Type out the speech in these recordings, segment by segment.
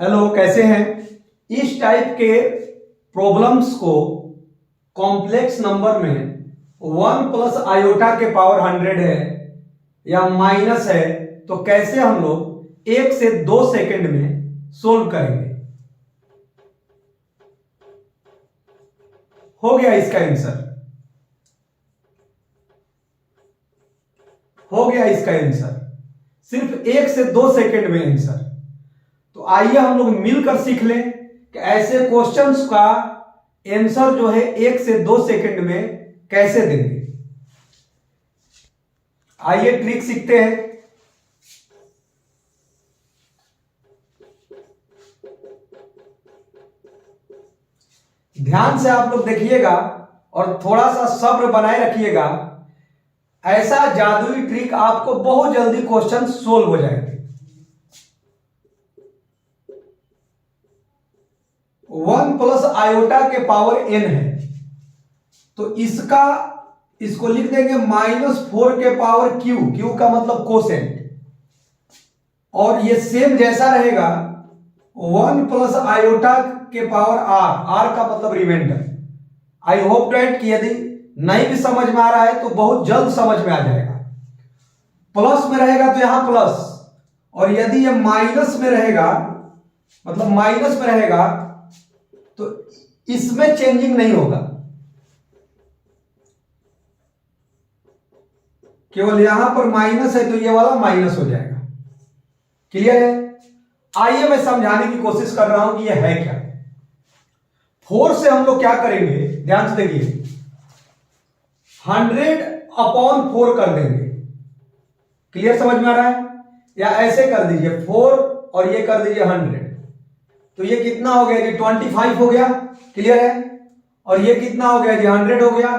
Hello, कैसे हैं। इस टाइप के प्रॉब्लम्स को कॉम्प्लेक्स नंबर में 1 प्लस आयोटा के पावर 100 है या माइनस है तो कैसे हम लोग 1 से 2 सेकंड में सोल्व करेंगे। हो गया इसका आंसर, हो गया इसका आंसर, सिर्फ 1 से 2 सेकंड में आंसर। तो आइए हम लोग मिलकर सीख लें कि ऐसे क्वेश्चंस का आंसर जो है 1 से 2 सेकंड में कैसे देंगे। आइए ट्रिक सीखते हैं। ध्यान से आप लोग देखिएगा और थोड़ा सा सब्र बनाए रखिएगा। ऐसा जादुई ट्रिक आपको बहुत जल्दी क्वेश्चन सोल्व हो जाएंगे। 1 प्लस आयोटा के पावर n है तो इसको लिख देंगे -4 के पावर q। q का मतलब कोसेंट, और ये सेम जैसा रहेगा 1 प्लस आयोटा के पावर r का मतलब रिमाइंडर। आई होप डैट कि यदि नहीं भी समझ में आ रहा है तो बहुत जल्द समझ में आ जाएगा। प्लस में रहेगा तो यहां प्लस, और यदि ये माइनस में रहेगा मतलब माइनस में रहेगा तो इसमें चेंजिंग नहीं होगा, केवल यहां पर माइनस है तो ये वाला माइनस हो जाएगा। क्लियर है। आइए मैं समझाने की कोशिश कर रहा हूं कि यह है क्या। 4 से हम लोग क्या करेंगे, ध्यान से देखिए, 100/4 कर देंगे। क्लियर, समझ में आ रहा है। या ऐसे कर दीजिए 4 और ये कर दीजिए 100, तो ये कितना हो गया जी 25 हो गया। क्लियर है। और ये कितना हो गया जी 100 हो गया।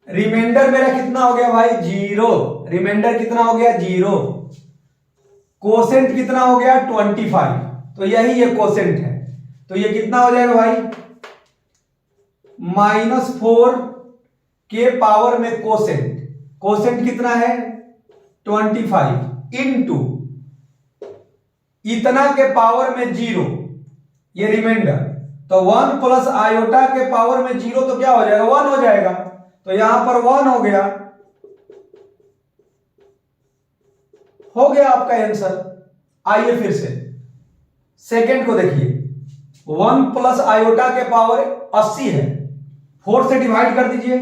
रिमाइंडर मेरा कितना हो गया भाई 0। रिमाइंडर कितना हो गया 0। कोसेंट कितना हो गया 25, तो यही ये कोसेंट है। तो ये कितना हो जाएगा भाई -4 के पावर में कोसेंट। कोसेंट कितना है 25 इंटू इतना के पावर में 0, ये रिमाइंडर। तो 1 प्लस आयोटा के पावर में 0 तो क्या हो जाएगा 1 हो जाएगा। तो यहां पर 1 हो गया आपका आंसर। आइए फिर से सेकंड को देखिए। 1 प्लस आयोटा के पावर 80 है, 4 से डिवाइड कर दीजिए।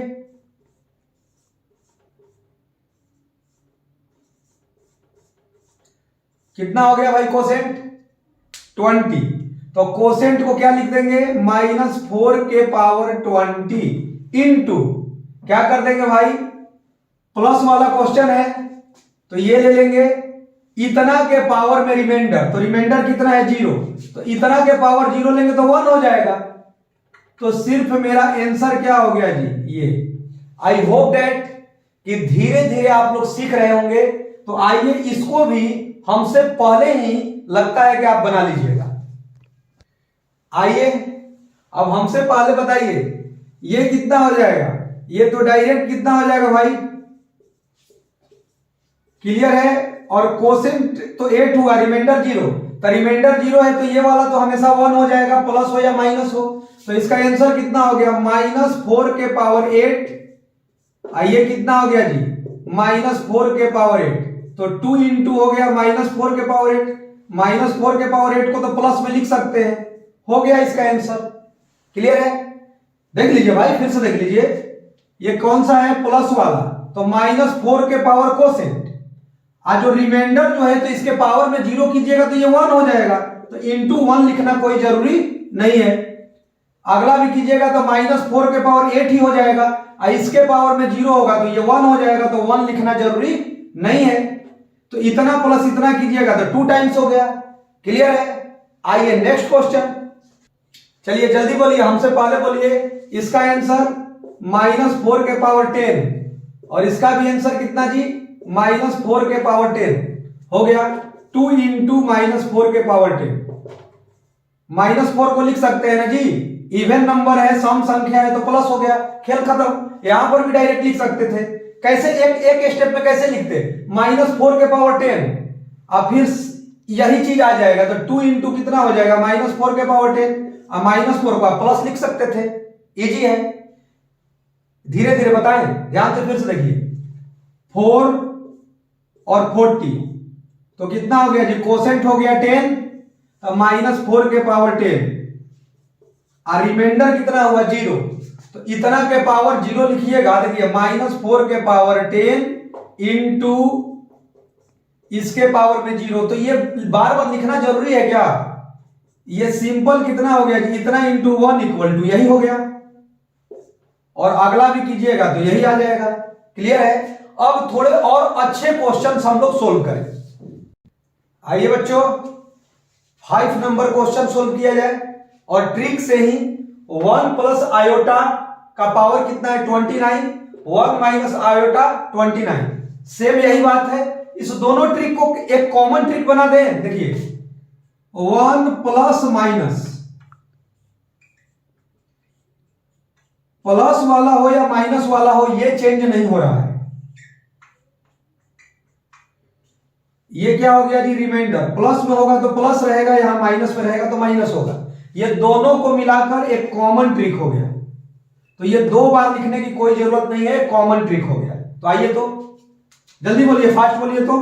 कितना हो गया भाई कोसेंट 20। तो कोसेंट को क्या लिख देंगे -4 के पावर 20 इंटू क्या कर देंगे भाई, प्लस वाला क्वेश्चन है तो ये ले लेंगे इतना के पावर में रिमाइंडर। तो रिमाइंडर कितना है 0, तो इतना के पावर 0 लेंगे तो 1 हो जाएगा। तो सिर्फ मेरा आंसर क्या हो गया जी ये। आई होप दैट कि धीरे धीरे आप लोग सीख रहे होंगे। तो आइए इसको भी हमसे पहले ही लगता है कि आप बना लीजिएगा। आइए अब हमसे पहले बताइए ये कितना हो जाएगा। ये तो डायरेक्ट कितना हो जाएगा भाई, क्लियर है। और कोसेंट तो 8 हुआ, रिमाइंडर 0, तो रिमाइंडर 0 है तो ये वाला तो हमेशा 1 हो जाएगा, प्लस हो या माइनस हो। तो इसका आंसर कितना हो गया -4 के पावर 8। आइए कितना हो गया जी -4 के पावर 8, तो 2 इंटू हो गया -4 के पावर 8। -4 के पावर 8 को तो प्लस में लिख सकते हैं। हो गया इसका आंसर। क्लियर है। देख लीजिए भाई, फिर से देख लीजिए, ये कौन सा है प्लस वाला, तो -4 के पावर कोसेंट। आज जो रिमाइंडर जो है तो इसके पावर में 0 कीजिएगा तो ये 1 हो जाएगा, तो इंटू 1 लिखना कोई जरूरी नहीं है। अगला भी कीजिएगा तो -4 के पावर 8 ही हो जाएगा, और इसके पावर में 0 होगा तो ये 1 हो जाएगा, तो 1 लिखना जरूरी नहीं है। तो इतना प्लस इतना कीजिएगा तो 2 टाइम्स हो गया। क्लियर है। आइए नेक्स्ट क्वेश्चन, चलिए जल्दी बोलिए, हमसे पहले बोलिए। इसका आंसर -4 के पावर 10, और इसका भी आंसर कितना जी -4 के पावर 10 हो गया। 2 इंटू -4 के पावर 10। -4 को लिख सकते हैं ना जी, इवन नंबर है, सम संख्या है तो प्लस हो गया, खेल खत्म। यहां पर भी डायरेक्ट लिख सकते थे। कैसे एक स्टेप में कैसे लिखते -4 के पावर 10 और फिर यही चीज आ जाएगा। तो 2 इंटू कितना हो जाएगा, -4 के पावर 10। -4 को आप प्लस लिख सकते थे, इजी है। धीरे धीरे बताएं, ध्यान से फिर से देखिए। 4 और 40 तो कितना हो गया जी, कोसेंट हो गया 10, -4 के पावर 10 और रिमाइंडर कितना हुआ 0। तो इतना के पावर 0 लिखिएगा। देखिए -4 के पावर 10 इंटू इसके पावर में 0। तो ये बार बार लिखना जरूरी है क्या? ये सिंपल कितना हो गया जी, इतना इंटू 1 इक्वल टू यही हो गया। और अगला भी कीजिएगा तो यही आ जाएगा। क्लियर है? अब थोड़े और अच्छे क्वेश्चन हम लोग सोल्व करें। आइए बच्चों, 5 नंबर क्वेश्चन सोल्व किया जाए। और ट्रिक से ही 1 प्लस आयोटा का पावर कितना है 29, 1 माइनस आयोटा 29। सेम यही बात है। इस दोनों ट्रिक को एक कॉमन ट्रिक बना दें। देखिए 1 प्लस माइनस, प्लस वाला हो या माइनस वाला हो, ये चेंज नहीं हो रहा है। ये क्या हो गया जी, रिमाइंडर। प्लस में होगा तो प्लस रहेगा, यहां माइनस में रहेगा तो माइनस होगा। ये दोनों को मिलाकर एक कॉमन ट्रिक हो गया। तो ये 2 बार लिखने की कोई जरूरत नहीं है, कॉमन ट्रिक हो गया। तो आइए तो जल्दी बोलिए, फास्ट बोलिए। तो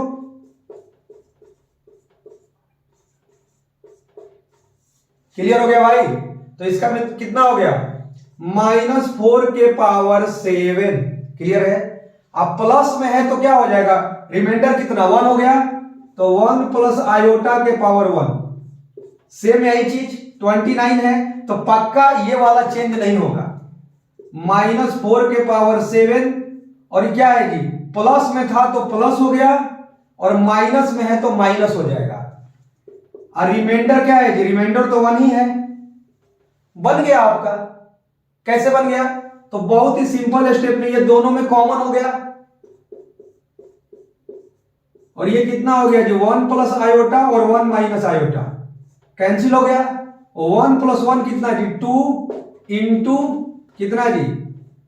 क्लियर हो गया भाई? तो इसका कितना हो गया, -4 के पावर 7। क्लियर है? अब प्लस में है तो क्या हो जाएगा, रिमाइंडर कितना 1 हो गया। तो 1 प्लस आयोटा के पावर 1। सेम यही चीज 29 है, तो पक्का ये वाला चेंज नहीं होगा। -4 के पावर 7 और क्या है जी, प्लस में था तो प्लस हो गया और माइनस में है तो माइनस हो जाएगा। और रिमाइंडर क्या है जी, रिमाइंडर तो 1 ही है। बन गया आपका। कैसे बन गया? तो बहुत ही सिंपल स्टेप में ये दोनों में कॉमन हो गया। और ये कितना हो गया जी, 1 प्लस आयोटा और 1 माइनस आयोटा कैंसिल हो गया। 1 प्लस 1 कितना जी, 2 इंटू कितना जी,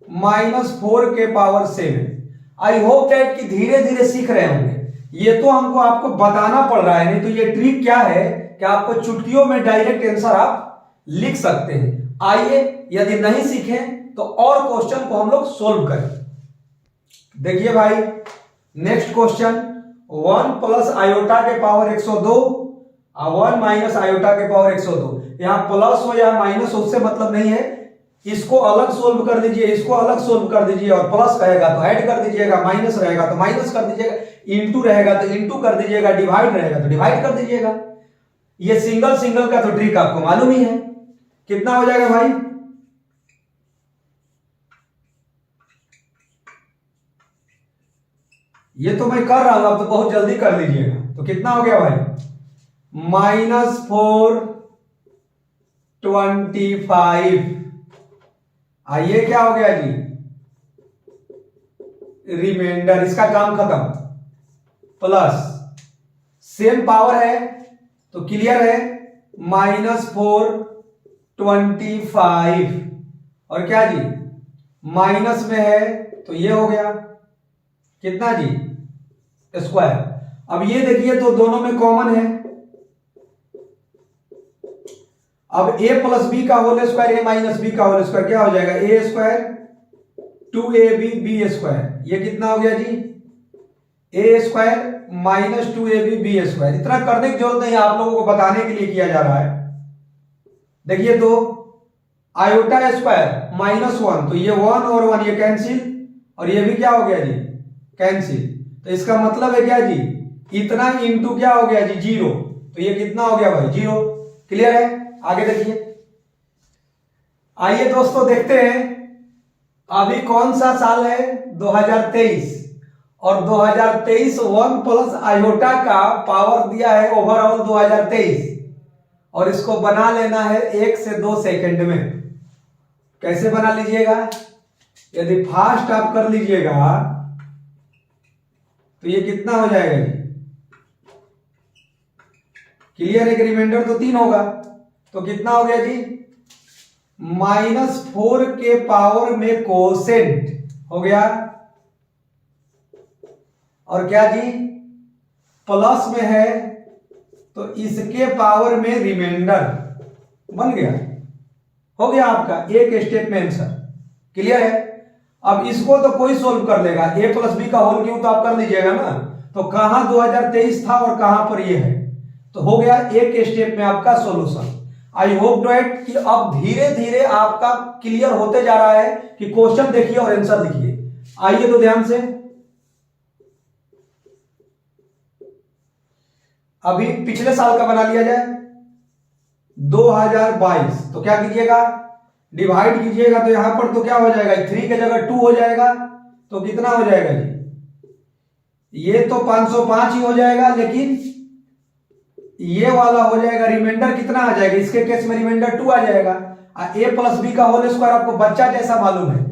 -4 के पावर 7। आई होप दैट कि धीरे धीरे सीख रहे होंगे। ये तो हमको आपको बताना पड़ रहा है, नहीं तो ये ट्रिक क्या है कि आपको चुटकियों में डायरेक्ट आंसर आप लिख सकते हैं। आइए, यदि नहीं सीखें तो और क्वेश्चन को हम लोग सोल्व करें। देखिए भाई, नेक्स्ट क्वेश्चन 1 प्लस आयोटा के पावर 102 और 1 माइनस आयोटा के पावर 102। यहां प्लस हो या माइनस हो उससे मतलब नहीं है। इसको अलग सोल्व कर दीजिए, इसको अलग सोल्व कर दीजिए। और प्लस रहेगा तो ऐड कर दीजिएगा, माइनस रहेगा तो माइनस कर दीजिएगा, इंटू रहेगा तो इंटू कर दीजिएगा, डिवाइड रहेगा तो डिवाइड कर दीजिएगा। ये सिंगल सिंगल का तो ट्रिक आपको मालूम ही है। कितना हो जाएगा भाई, ये तो मैं कर रहा हूं, आप तो बहुत जल्दी कर लीजिएगा। तो कितना हो गया भाई, -425। आइए क्या हो गया जी, रिमाइंडर, इसका काम खत्म। प्लस सेम पावर है तो क्लियर है, -425 और क्या जी, माइनस में है तो ये हो गया कितना जी, स्क्वायर। अब ये देखिए तो दोनों में कॉमन है। अब a प्लस बी का whole square, a minus B का होल स्क्वायर क्या हो जाएगा, a square 2ab b square. ये कितना हो गया जी, a square minus 2ab b square. इतना करने की जरूरत नहीं, आप लोगों को बताने के लिए किया जा रहा है। देखिए तो आयोटा स्क्वायर -1, तो ये 1 और 1 ये कैंसिल, और ये भी क्या हो गया जी, कैंसिल। तो इसका मतलब है क्या जी, इतना इंटू क्या हो गया जी, 0। तो ये कितना हो गया भाई, 0। क्लियर है? आगे देखिए। आइए दोस्तों देखते हैं अभी कौन सा साल है, 2023। और 2023 1 प्लस आयोटा का पावर दिया है ओवरऑल 2023, और इसको बना लेना है 1 से 2 सेकंड में। कैसे बना लीजिएगा, यदि फास्ट आप कर लीजिएगा तो ये कितना हो जाएगा जी, क्लियर है कि रिमाइंडर तो 3 होगा। तो कितना हो गया जी, -4 के पावर में कोसेंट हो गया, और क्या जी, प्लस में है तो इसके पावर में रिमाइंडर बन गया, हो गया आपका एक स्टेप में आंसर। क्लियर है? अब इसको तो कोई सोल्व कर लेगा, a प्लस बी का होल क्यूब तो आप कर लीजिएगा ना। तो कहां 2023 था और कहां पर ये है, तो हो गया एक स्टेप में आपका सॉल्यूशन। आई होप डैट कि अब धीरे धीरे आपका क्लियर होते जा रहा है कि क्वेश्चन देखिए और आंसर लिखिए। आइए तो ध्यान से, अभी पिछले साल का बना लिया जाए 2022। तो क्या कीजिएगा, डिवाइड कीजिएगा तो यहां पर तो क्या हो जाएगा, 3 की जगह 2 हो जाएगा, तो कितना हो जाएगा जी, ये तो 505 ही हो जाएगा, लेकिन ये वाला हो जाएगा रिमाइंडर कितना आ जाएगा, इसके केस में रिमाइंडर 2 आ जाएगा। a प्लस बी का होल स्क्वायर आपको बच्चा जैसा मालूम है,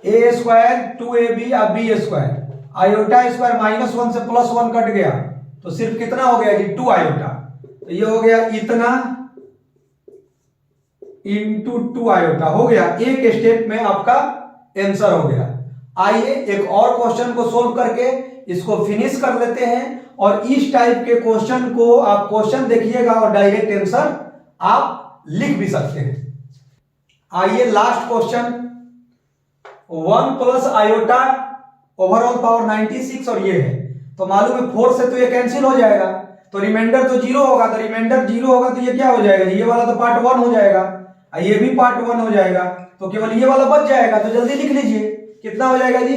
a स्क्वायर 2ab या b स्क्वायर, आयोटा स्क्वायर -1 से +1 कट गया तो सिर्फ कितना हो गया जी, 2 आयोटा। तो ये हो गया इतना इंटू 2 आयोटा, हो गया एक स्टेप में आपका आंसर हो गया। आइए एक और क्वेश्चन को सोल्व करके इसको फिनिश कर लेते हैं, और इस टाइप के क्वेश्चन को आप क्वेश्चन देखिएगा और डायरेक्ट आंसर आप लिख भी सकते हैं। आइए last question, 1 plus iota overall power 96 और ये है, तो मालूम है 4 से तो ये कैंसिल हो जाएगा, तो रिमाइंडर तो 0 होगा, तो रिमाइंडर 0 होगा तो ये क्या हो जाएगा, ये वाला तो पार्ट 1 हो जाएगा, ये भी पार्ट 1 हो जाएगा, तो केवल ये वाला बच जाएगा। तो जल्दी लिख लीजिए कितना हो जाएगा जी,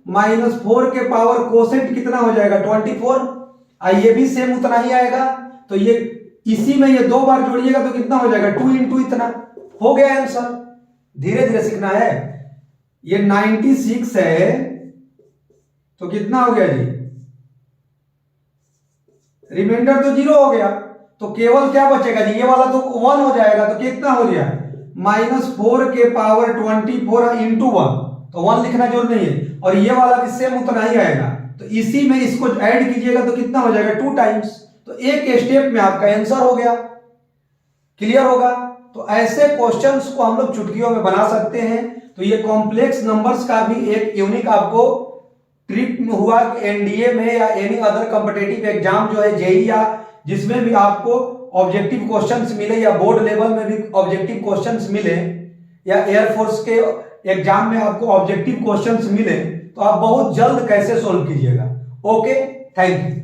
-4 के पावर कोसेंट कितना हो जाएगा 24, ये भी सेम उतना ही आएगा, तो ये इसी में ये 2 बार जोड़िएगा तो कितना हो जाएगा 2 इंटू इतना, हो गया आंसर। धीरे धीरे सीखना है, ये 96 है तो कितना हो गया जी, रिमाइंडर तो 0 हो गया, तो केवल क्या बचेगा जी, ये वाला तो 1 हो जाएगा, तो कितना हो गया -4 के पावर 24 इंटू 1, तो 1 लिखना जरूर नहीं है, और ये वाला भी सेम उतना ही आएगा, तो इसी में इसको ऐड कीजिएगा तो कितना हो जाएगा 2 टाइम्स, तो एक स्टेप में आपका आंसर हो गया। क्लियर होगा? तो ऐसे क्वेश्चंस को हम लोग चुटकियों में बना सकते हैं। तो ये कॉम्प्लेक्स नंबर्स का भी एक यूनिक आपको ट्रिक हुआ कि एनडीए में या एनी अदर कॉम्पिटिटिव एग्जाम जो है जेई या जिसमें भी आपको ऑब्जेक्टिव क्वेश्चंस मिले, या बोर्ड लेवल में भी ऑब्जेक्टिव क्वेश्चंस मिले, या एयरफोर्स के एग्जाम में आपको ऑब्जेक्टिव क्वेश्चंस मिले, तो आप बहुत जल्द कैसे सोल्व कीजिएगा। Okay, thank you.